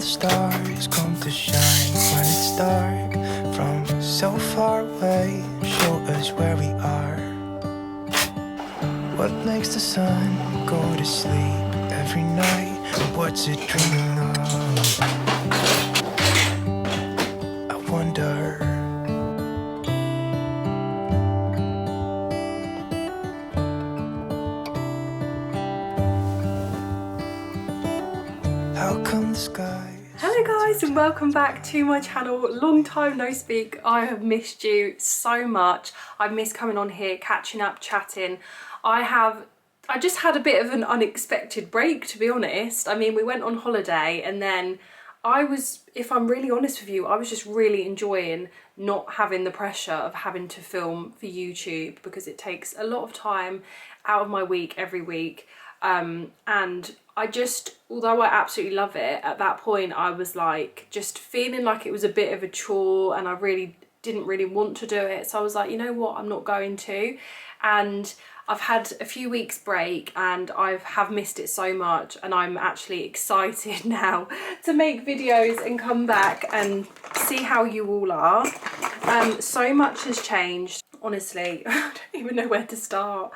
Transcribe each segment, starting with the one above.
stars come to shine when it's dark. From so far away, show us where we are. What makes the sun go to sleep every night? What's it dreaming of? I wonder. How come the sky? Hello guys and welcome back to my channel. Long time no speak. I have missed you so much. I've missed coming on here, catching up, chatting. I just had a bit of an unexpected break, to be honest. I mean, we went on holiday and then if I'm really honest with you, I was just really enjoying not having the pressure of having to film for YouTube, because it takes a lot of time out of my week every week. And although I absolutely love it, at that point I was like just feeling like it was a bit of a chore and I really didn't really want to do it. So I was like, you know what, I'm not going to. And I've had a few weeks break and I have missed it so much, and I'm actually excited now to make videos and come back and see how you all are. So much has changed, honestly. I don't even know where to start.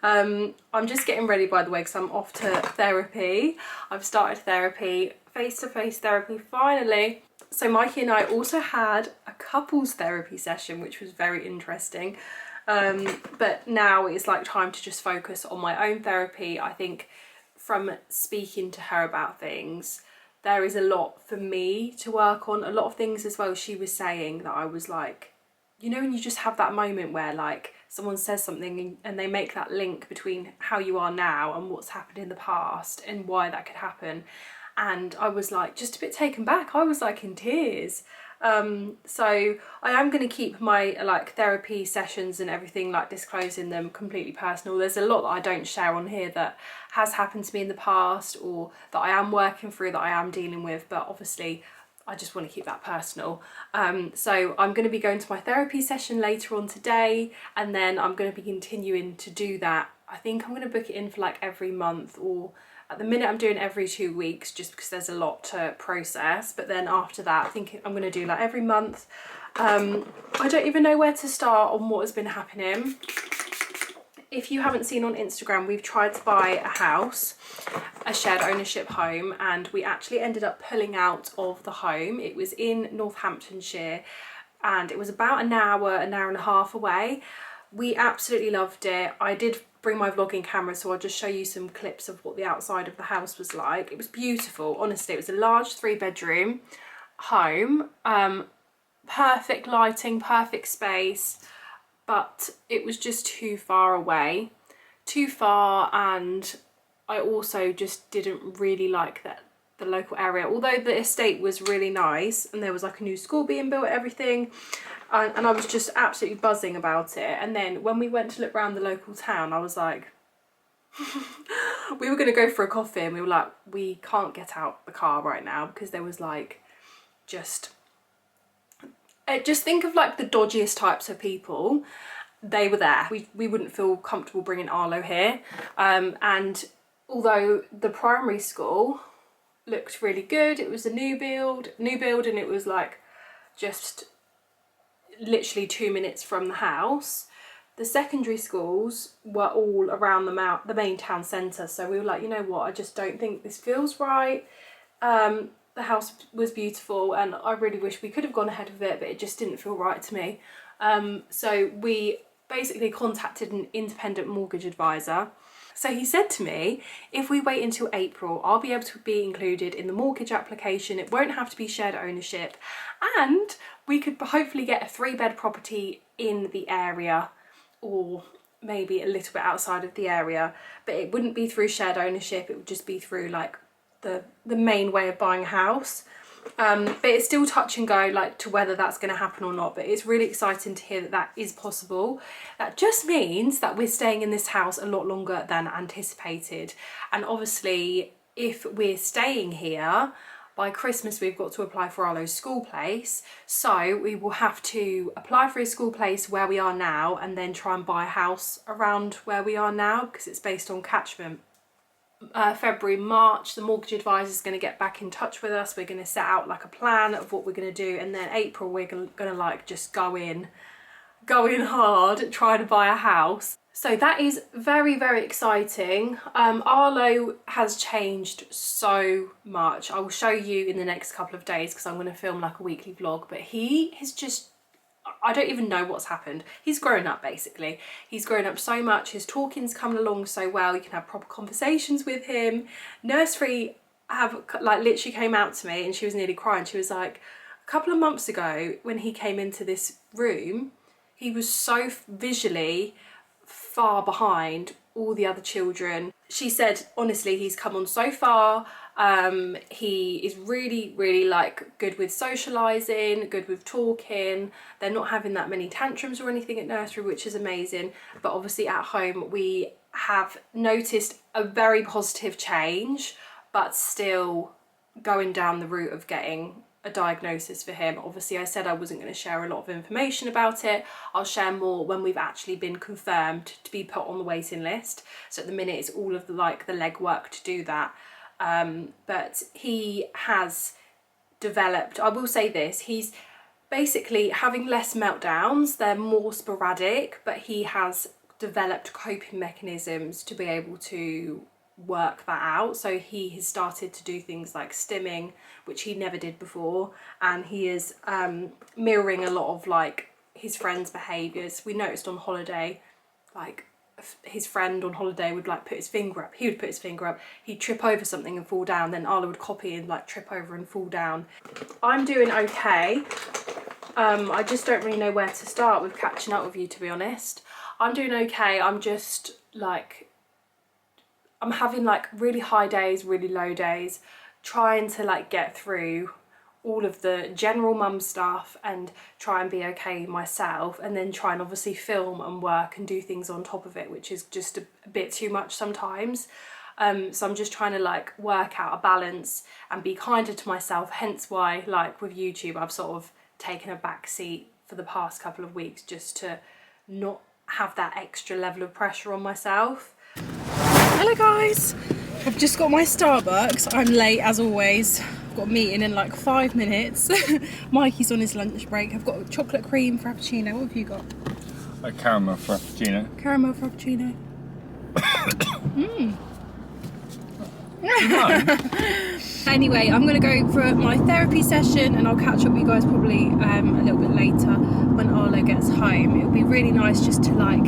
I'm just getting ready, by the way, because I'm off to therapy. I've started therapy, face-to-face therapy, finally. So Mikey and I also had a couples therapy session, which was very interesting. But now it's like time to just focus on my own therapy. I think from speaking to her about things, there is a lot for me to work on. A lot of things as well she was saying that I was like, you know, when you just have that moment where like someone says something and they make that link between how you are now and what's happened in the past and why that could happen. And I was like just a bit taken back. I was like in tears. So I am going to keep my like therapy sessions and everything, like disclosing them, completely personal. There's a lot that I don't share on here that has happened to me in the past or that I am working through, that I am dealing with, but obviously I just want to keep that personal. So I'm going to be going to my therapy session later on today, and then I'm going to be continuing to do that. I think I'm going to book it in for like every month, or at the minute I'm doing every 2 weeks just because there's a lot to process. But then after that, I think I'm going to do like every month. I don't even know where to start on what has been happening. If you haven't seen on Instagram, we've tried to buy a house, a shared ownership home, and we actually ended up pulling out of the home. It was in Northamptonshire and it was about an hour and a half away. We absolutely loved it. I did bring my vlogging camera, so I'll just show you some clips of what the outside of the house was like. It was beautiful, honestly. It was a large 3-bedroom home, perfect lighting, perfect space, but it was just too far away, and I also just didn't really like the local area. Although the estate was really nice and there was like a new school being built, everything, and I was just absolutely buzzing about it. And then when we went to look around the local town, I was like, we were going to go for a coffee and we were like, we can't get out the car right now, because there was like just think of like the dodgiest types of people. They were there. We wouldn't feel comfortable bringing Arlo here. And although the primary school looked really good, it was a new build, and it was like just literally 2 minutes from the house. The secondary schools were all around the main town centre, so we were like, you know what, I just don't think this feels right. The house was beautiful and I really wish we could have gone ahead with it, but it just didn't feel right to me. So we basically contacted an independent mortgage advisor. So he said to me, if we wait until April, I'll be able to be included in the mortgage application. It won't have to be shared ownership, and we could hopefully get a 3-bed property in the area, or maybe a little bit outside of the area, but it wouldn't be through shared ownership. It would just be through like the main way of buying a house. But it's still touch and go, like, to whether that's going to happen or not. But it's really exciting to hear that that is possible. That just means that we're staying in this house a lot longer than anticipated. And obviously, if we're staying here, by Christmas we've got to apply for Arlo's school place. So we will have to apply for his school place where we are now, and then try and buy a house around where we are now, because it's based on catchment. February, March, the mortgage advisor is going to get back in touch with us. We're going to set out like a plan of what we're going to do, and then April we're going to like just go in hard, try to buy a house. So that is very, very exciting. Arlo has changed so much. I will show you in the next couple of days because I'm going to film like a weekly vlog, but he has just, I don't even know what's happened. He's grown up basically. He's grown up so much. His talking's coming along so well. You can have proper conversations with him. Nursery have like literally came out to me and she was nearly crying. She was like, a couple of months ago when he came into this room, he was so visually far behind all the other children. She said, honestly, he's come on so far. He is really, really like good with socialising, good with talking. They're not having that many tantrums or anything at nursery, which is amazing. But obviously at home, we have noticed a very positive change, but still going down the route of getting a diagnosis for him. Obviously I said I wasn't going to share a lot of information about it. I'll share more when we've actually been confirmed to be put on the waiting list. So at the minute it's all of the like the legwork to do that. But he has developed, I will say this, he's basically having less meltdowns. They're more sporadic, but he has developed coping mechanisms to be able to work that out. So he has started to do things like stimming, which he never did before, and he is mirroring a lot of like his friends' behaviours. We noticed on holiday, like his friend on holiday would like put his finger up, he would put his finger up, he'd trip over something and fall down, then Arlo would copy and like trip over and fall down. I'm doing okay. I just don't really know where to start with catching up with you, to be honest. I'm doing okay. I'm just like, I'm having like really high days, really low days, trying to like get through all of the general mum stuff and try and be okay myself, and then try and obviously film and work and do things on top of it, which is just a bit too much sometimes. So I'm just trying to like work out a balance and be kinder to myself, hence why like with YouTube I've sort of taken a back seat for the past couple of weeks, just to not have that extra level of pressure on myself. Hello guys, I've just got my Starbucks. I'm late as always. I've got a meeting in like 5 minutes. Mikey's on his lunch break. I've got a chocolate cream frappuccino. What have you got? A caramel frappuccino. Caramel frappuccino. Anyway, I'm going to go for my therapy session and I'll catch up with you guys probably a little bit later when Arlo gets home. It'll be really nice just to like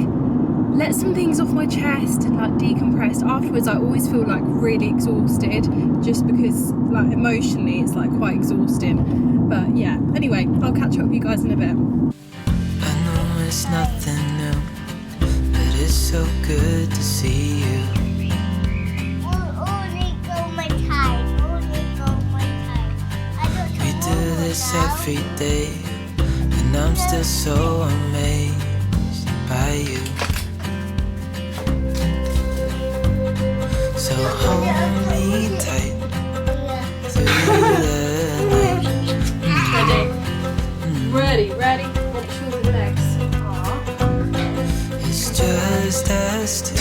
let some things off my chest and like decompress. Afterwards I always feel like really exhausted, just because like emotionally it's like quite exhausting. But yeah, anyway, I'll catch up with you guys in a bit. I know it's nothing new, but it's so good to see you. We do this every day, and I'm still so amazed by you. So hold me tight through the night. Ready? Ready shoulder the legs. It's just us two,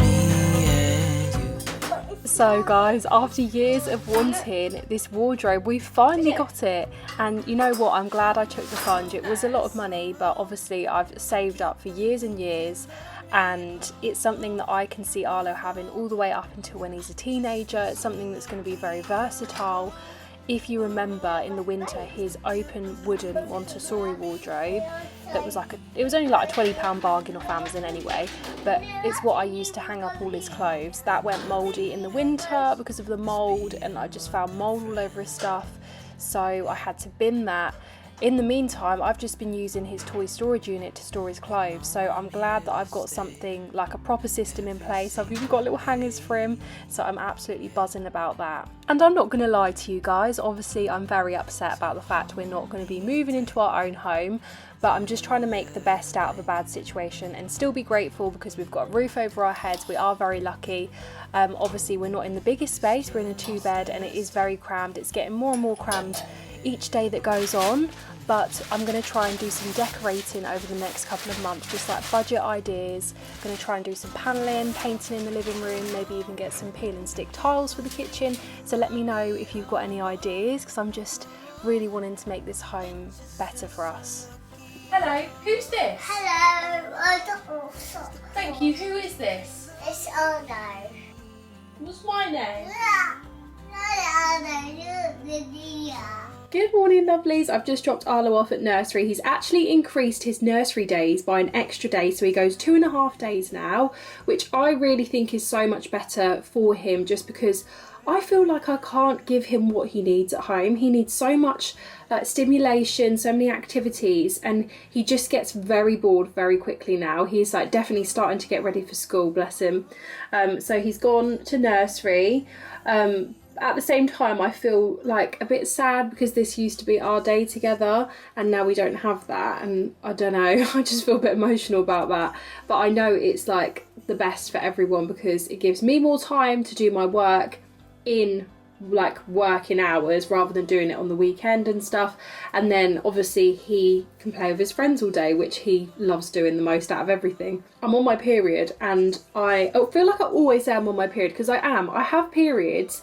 me and you. So guys, after years of wanting this wardrobe, we finally got it. And you know what, I'm glad I took the plunge. It was a lot of money, but obviously I've saved up for years and years, and it's something that I can see Arlo having all the way up until when he's a teenager. It's something that's going to be very versatile. If you remember in the winter, his open wooden Montessori wardrobe that was like it was only like a £20 bargain off Amazon anyway, but it's what I used to hang up all his clothes. That went mouldy in the winter because of the mould, and I just found mould all over his stuff, so I had to bin that. In the meantime, I've just been using his toy storage unit to store his clothes, so I'm glad that I've got something like a proper system in place. I've even got little hangers for him, so I'm absolutely buzzing about that. And I'm not going to lie to you guys, obviously I'm very upset about the fact we're not going to be moving into our own home, but I'm just trying to make the best out of a bad situation and still be grateful because we've got a roof over our heads. We are very lucky. Obviously we're not in the biggest space, we're in a 2-bed and it is very crammed. It's getting more and more crammed each day that goes on, but I'm going to try and do some decorating over the next couple of months, just like budget ideas. I'm going to try and do some paneling, painting in the living room, maybe even get some peel and stick tiles for the kitchen. So let me know if you've got any ideas, because I'm just really wanting to make this home better for us. Hello, who's this? Hello, Thank you, who is this? it's Arlo. What's my name? Yeah. Good morning, lovelies. I've just dropped Arlo off at nursery. He's actually increased his nursery days by an extra day, so he goes 2.5 days now, which I really think is so much better for him, just because I feel like I can't give him what he needs at home. He needs so much stimulation, so many activities, and he just gets very bored very quickly now. He's like definitely starting to get ready for school, bless him. So he's gone to nursery. At the same time, I feel like a bit sad because this used to be our day together and now we don't have that, and I don't know, I just feel a bit emotional about that. But I know it's like the best for everyone because it gives me more time to do my work in like working hours rather than doing it on the weekend and stuff. And then obviously he can play with his friends all day, which he loves doing the most out of everything. I'm on my period and I feel like I always say I'm on my period, because I am. I have periods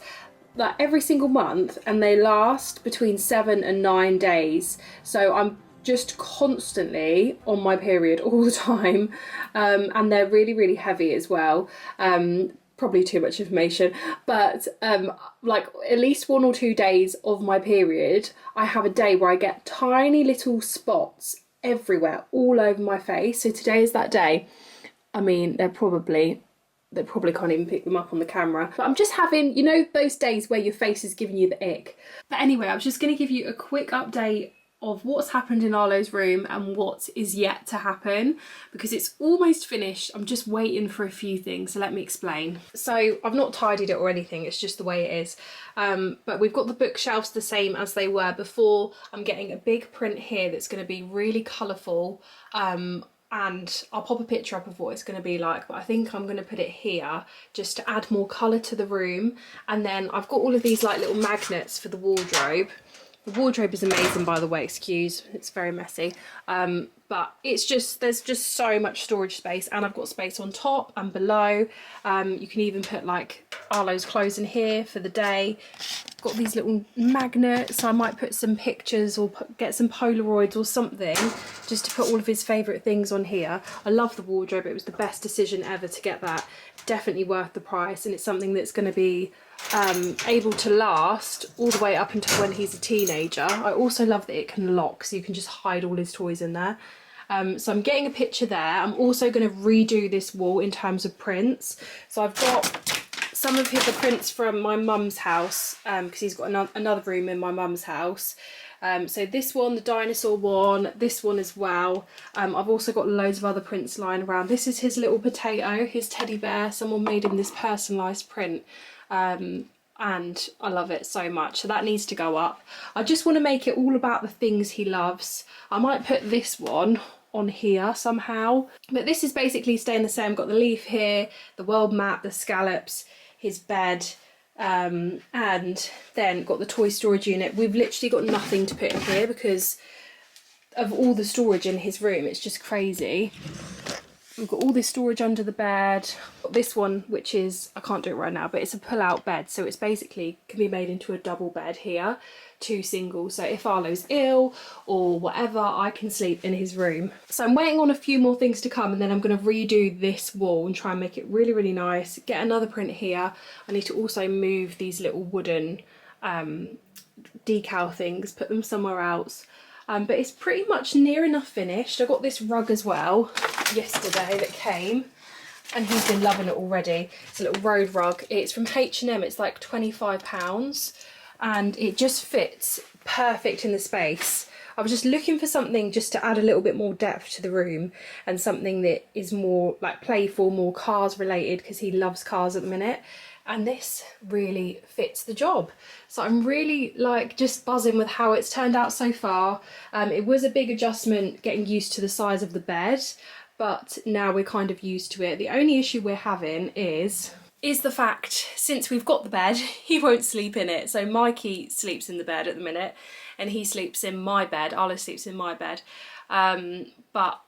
like every single month and they last between 7 and 9 days, so I'm just constantly on my period all the time, and they're really heavy as well. Probably too much information, but like at least 1 or 2 days of my period I have a day where I get tiny little spots everywhere all over my face. So today is that day. I mean, they probably can't even pick them up on the camera, but I'm just having, you know, those days where your face is giving you the ick. But anyway, I was just going to give you a quick update of what's happened in Arlo's room and what is yet to happen, because it's almost finished. I'm just waiting for a few things, so let me explain. So I've not tidied it or anything, it's just the way it is. But we've got the bookshelves the same as they were before. I'm getting a big print here that's going to be really colourful, and I'll pop a picture up of what it's going to be like, but I think I'm going to put it here just to add more colour to the room. And then I've got all of these like little magnets for the wardrobe. The wardrobe is amazing, by the way, it's very messy. But it's just, there's just so much storage space, and I've got space on top and below. You can even put like Arlo's clothes in here for the day. Got these little magnets, so I might put some pictures or get some Polaroids or something just to put all of his favourite things on here. I love the wardrobe, it was the best decision ever to get that. Definitely worth the price, and it's something that's going to be able to last all the way up until when he's a teenager. I also love that it can lock, so you can just hide all his toys in there. So I'm getting a picture there. I'm also going to redo this wall in terms of prints. So I've got some of the prints from my mum's house, because he's got another room in my mum's house. So this one, the dinosaur one, this one as well. I've also got loads of other prints lying around. This is his little potato, his teddy bear. Someone made him this personalised print. And I love it so much, so that needs to go up. I just want to make it all about the things he loves. I might put this one on here somehow, but this is basically staying the same. Got the leaf here, the world map, the scallops, his bed, and then got the toy storage unit. We've literally got nothing to put in here because of all the storage in his room. It's just crazy. We've got all this storage under the bed. Got this one, which is, I can't do it right now, but it's a pull-out bed, so it's basically can be made into a double bed here, 2 singles. So if Arlo's ill or whatever, I can sleep in his room. So I'm waiting on a few more things to come, and then I'm going to redo this wall and try and make it really nice. Get another print here. I need to also move these little wooden decal things, put them somewhere else. But it's pretty much near enough finished. I got this rug as well yesterday that came, and he's been loving it already. It's a little road rug. It's from H&M. It's like £25, and it just fits perfect in the space. I was just looking for something just to add a little bit more depth to the room, and something that is more like playful, more cars related, because he loves cars at the minute. And this really fits the job. So I'm really like just buzzing with how it's turned out so far. It was a big adjustment getting used to the size of the bed, but now we're kind of used to it. The only issue we're having is the fact, since we've got the bed, he won't sleep in it. So Mikey sleeps in the bed at the minute. and he sleeps in my bed. Arlo sleeps in my bed. But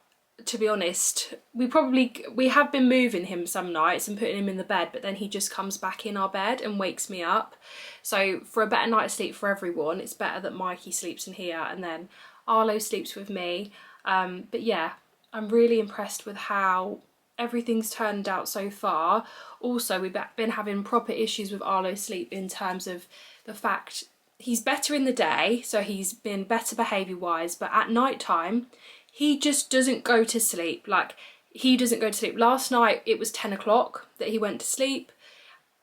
to be honest, we have been moving him some nights and putting him in the bed, but then he just comes back in our bed and wakes me up. So for a better night's sleep for everyone, it's better that Mikey sleeps in here and then Arlo sleeps with me. But yeah, I'm really impressed with how everything's turned out so far. Also, we've been having proper issues with Arlo's sleep in terms of the fact he's better in the day, so he's been better behaviour wise, but at night time he just doesn't go to sleep. Like, he doesn't go to sleep. Last night it was 10 o'clock that he went to sleep.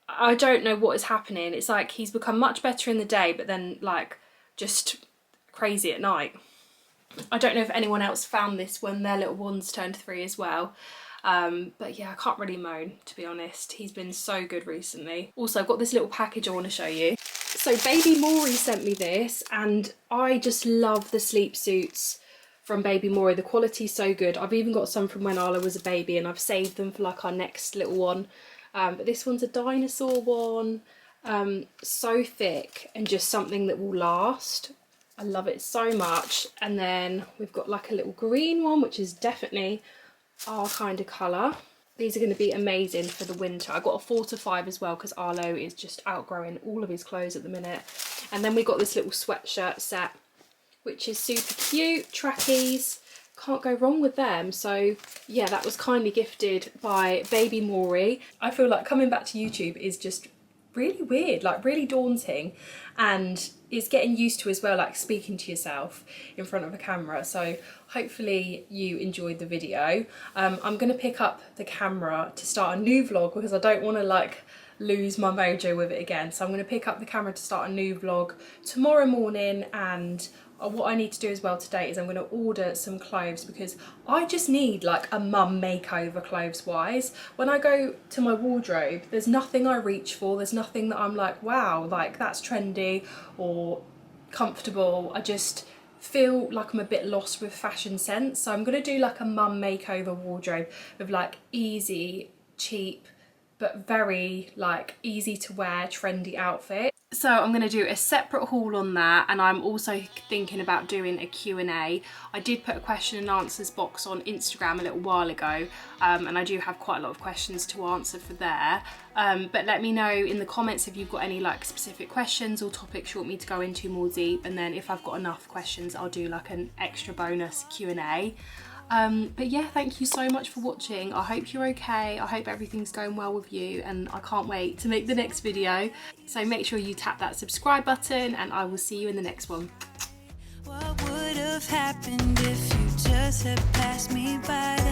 I don't know what is happening. It's like he's become much better in the day, but then like just crazy at night. I don't know if anyone else found this when their little ones turned 3 as well. But yeah, I can't really moan, to be honest. He's been so good recently. Also, I've got this little package I want to show you. So Baby Maury sent me this, and I just love the sleep suits from Baby Maury. The quality's so good. I've even got some from when Arlo was a baby, and I've saved them for like our next little one. But this one's a dinosaur one. So thick and just something that will last. I love it so much. And then we've got like a little green one, which is definitely our kind of colour. These are going to be amazing for the winter. I got a 4 to 5 as well because Arlo is just outgrowing all of his clothes at the minute. And then we got this little sweatshirt set, which is super cute. Trackies, can't go wrong with them. So yeah, that was kindly gifted by Baby Maury. I feel like coming back to YouTube is just really weird, like really daunting, and it's getting used to as well, like speaking to yourself in front of a camera. So hopefully you enjoyed the video. I'm gonna pick up the camera to start a new vlog because I don't want to like lose my mojo with it again. So I'm gonna pick up the camera to start a new vlog tomorrow morning, and what I need to do as well today is I'm going to order some clothes because I just need like a mum makeover clothes wise. When I go to my wardrobe, there's nothing I reach for, there's nothing that I'm like, wow, like that's trendy or comfortable. I just feel like I'm a bit lost with fashion sense. So I'm going to do like a mum makeover wardrobe with like easy, cheap, but very like easy to wear, trendy outfit. So I'm going to do a separate haul on that, and I'm also thinking about doing a Q&A. I did put a question and answers box on Instagram a little while ago, and I do have quite a lot of questions to answer for there. But let me know in the comments if you've got any like specific questions or topics you want me to go into more deep, and then if I've got enough questions I'll do like an extra bonus Q&A. But yeah, thank you so much for watching. I hope you're okay. I hope everything's going well with you, and I can't wait to make the next video. So make sure you tap that subscribe button, and I will see you in the next one. What would have happened if you just had passed me by?